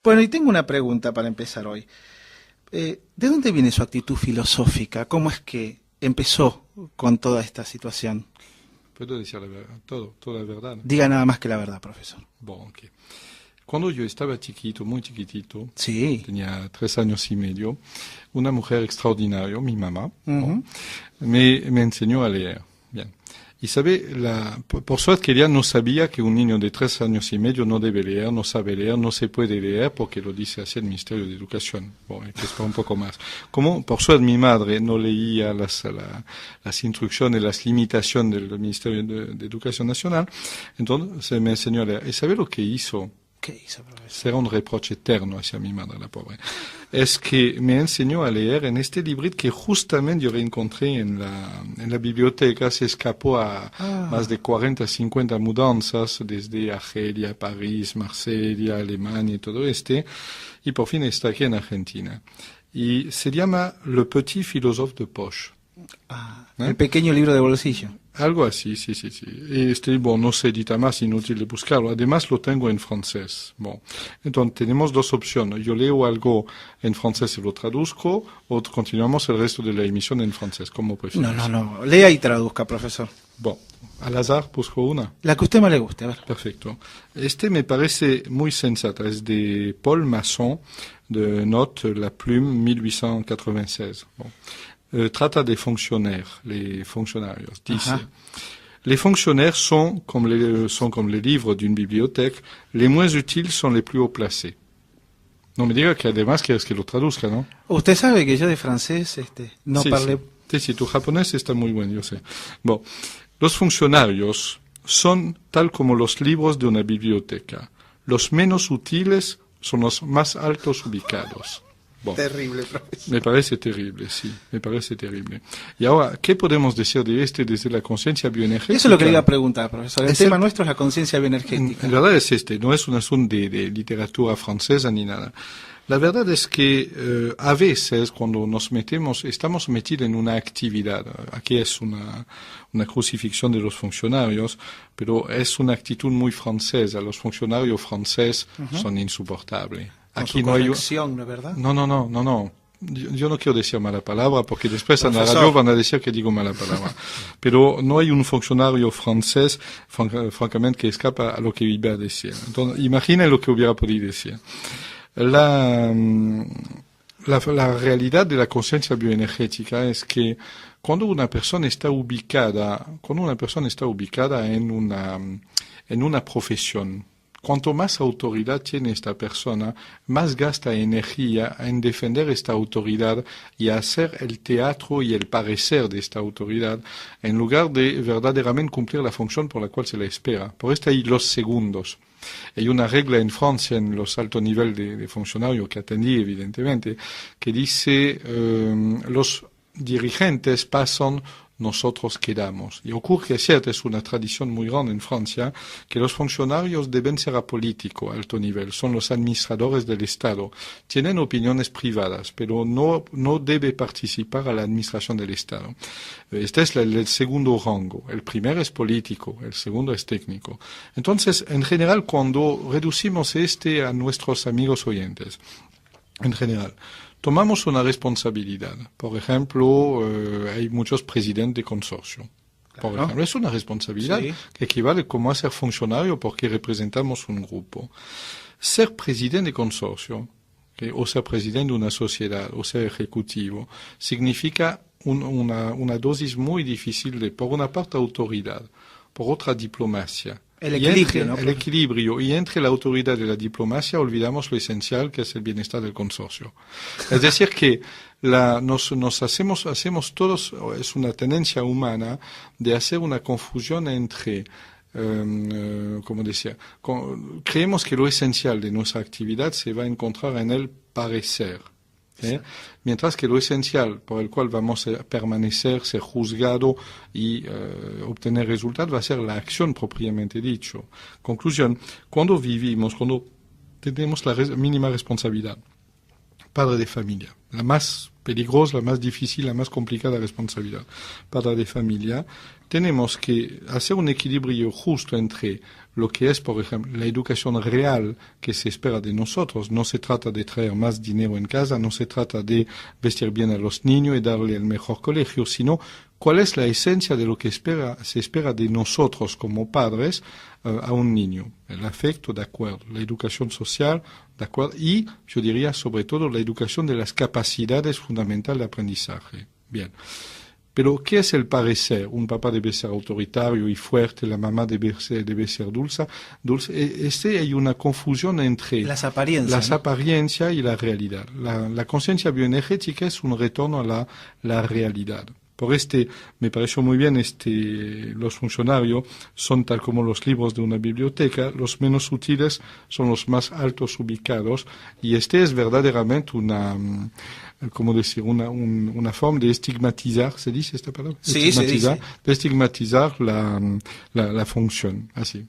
Bueno, y tengo una pregunta para empezar hoy. ¿De dónde viene su actitud filosófica? ¿Cómo es que empezó con toda esta situación? Puedo decir la verdad, toda la verdad. Diga nada más que la verdad, profesor. Bon, ok. Cuando yo estaba chiquito, muy chiquitito, Sí. tenía 3 años y medio, una mujer extraordinaria, mi mamá, Ujú. me enseñó a leer. Bien. Y sabe, por suerte que ella no sabía que un niño de 3 años y medio no debe leer, no sabe leer, no se puede leer porque lo dice así el Ministerio de Educación. Bueno, hay que esperar un poco más. Como por suerte mi madre no leía las instrucciones, las limitaciones del Ministerio de Educación Nacional, entonces me enseñó a leer. ¿Y sabe lo que hizo? ¿Qué hizo, profesor? Será un reproche eterno hacia mi madre, la pobre. Es que me enseñó a leer en este librito que justamente yo reencontré en la biblioteca. Se escapó a más de 40, 50 mudanzas desde Argelia, París, Marsella, Alemania y todo y por fin está aquí en Argentina. Y se llama Le Petit Philosophe de Poche. El pequeño libro de bolsillo. Algo así, sí. Y no se edita más, inútil de buscarlo. Además, lo tengo en francés. Bon. Entonces, tenemos dos opciones. Yo leo algo en francés y lo traduzco, o continuamos el resto de la emisión en francés, como prefieres. No. Lea y traduzca, profesor. Bon. Al azar, busco una. La que a usted más le guste, a ver. Perfecto. Me parece muy sensata. Es de Paul Masson, de Notes, La Plume, 1896. Bon. Trata de les fonctionarios. Dice, les fonctionnaires sont comme les livres d'une bibliothèque, les moins utiles sont les plus haut placés. No me diga que además quieres que lo traduzca, ¿no? Usted sabe que yo de francés no sí, parlé. Sí, tu japonés está muy bueno, yo sé. Bon, los funcionarios son tal como los libros de una biblioteca. Los menos útiles son los más altos ubicados. Bon. Terrible, profesor. Me parece terrible, sí, me parece terrible. Y ahora, ¿qué podemos decir de desde la conciencia bioenergética? Eso es lo que le iba a preguntar, profesor. El tema nuestro es la conciencia bioenergética. En verdad es no es un asunto de literatura francesa ni nada. La verdad es que a veces cuando estamos metidos en una actividad, aquí es una crucifixión de los funcionarios, pero es una actitud muy francesa. Los funcionarios franceses son insoportables. Aquí no hay ¿no es verdad? No. Yo no quiero decir mala palabra porque después en la radio van a decir que digo mala palabra. Pero no hay un funcionario francés, francamente, que escapa a lo que iba a decir. Entonces, imaginen lo que hubiera podido decir. La realidad de la conciencia bioenergética es que cuando una persona está ubicada en una profesión, cuanto más autoridad tiene esta persona, más gasta energía en defender esta autoridad y hacer el teatro y el parecer de esta autoridad, en lugar de verdaderamente cumplir la función por la cual se la espera. Por esto hay los segundos. Hay una regla en Francia, en los altos niveles de funcionarios que atendí, evidentemente, que dice los dirigentes pasan, nosotros quedamos. Y ocurre, es cierto, es una tradición muy grande en Francia, que los funcionarios deben ser apolíticos a alto nivel, son los administradores del Estado, tienen opiniones privadas, pero no debe participar a la administración del Estado. Este es el segundo rango, el primero es político, el segundo es técnico. Entonces, en general, cuando reducimos a nuestros amigos oyentes, en general, tomamos una responsabilidad. Por ejemplo, hay muchos presidentes de consorcio. Por ejemplo, es una responsabilidad que equivale como a ser funcionario porque representamos un grupo. Ser presidente de consorcio, o ser presidente de una sociedad, o ser ejecutivo, significa una dosis muy difícil de, por una parte, autoridad, por otra, diplomacia. El equilibrio, el equilibrio. Y entre la autoridad y la diplomacia olvidamos lo esencial que es el bienestar del consorcio. Es decir, que hacemos todos, es una tendencia humana de hacer una confusión entre, como decía, creemos que lo esencial de nuestra actividad se va a encontrar en el parecer. Mientras que lo esencial por el cual vamos a permanecer, ser juzgado y obtener resultados va a ser la acción propiamente dicho. Conclusión, cuando tenemos la mínima responsabilidad, padre de familia, la más peligrosa, la más difícil, la más complicada responsabilidad, padre de familia, tenemos que hacer un equilibrio justo entre lo que es, por ejemplo, la educación real que se espera de nosotros. No se trata de traer más dinero en casa, no se trata de vestir bien a los niños y darle el mejor colegio, sino cuál es la esencia de lo que se espera de nosotros como padres a un niño. El afecto, de acuerdo, la educación social, de acuerdo, y yo diría sobre todo la educación de las capacidades fundamentales de aprendizaje. Bien. Pero, ¿qué es el parecer? Un papá debe ser autoritario y fuerte, la mamá debe ser dulce. Hay una confusión entre las apariencias y la realidad. La conciencia bioenergética es un retorno a la realidad. Por me pareció muy bien, los funcionarios son tal como los libros de una biblioteca, los menos útiles son los más altos ubicados, y es verdaderamente una forma de estigmatizar, ¿se dice esta palabra? Sí, se dice. De estigmatizar la función, así.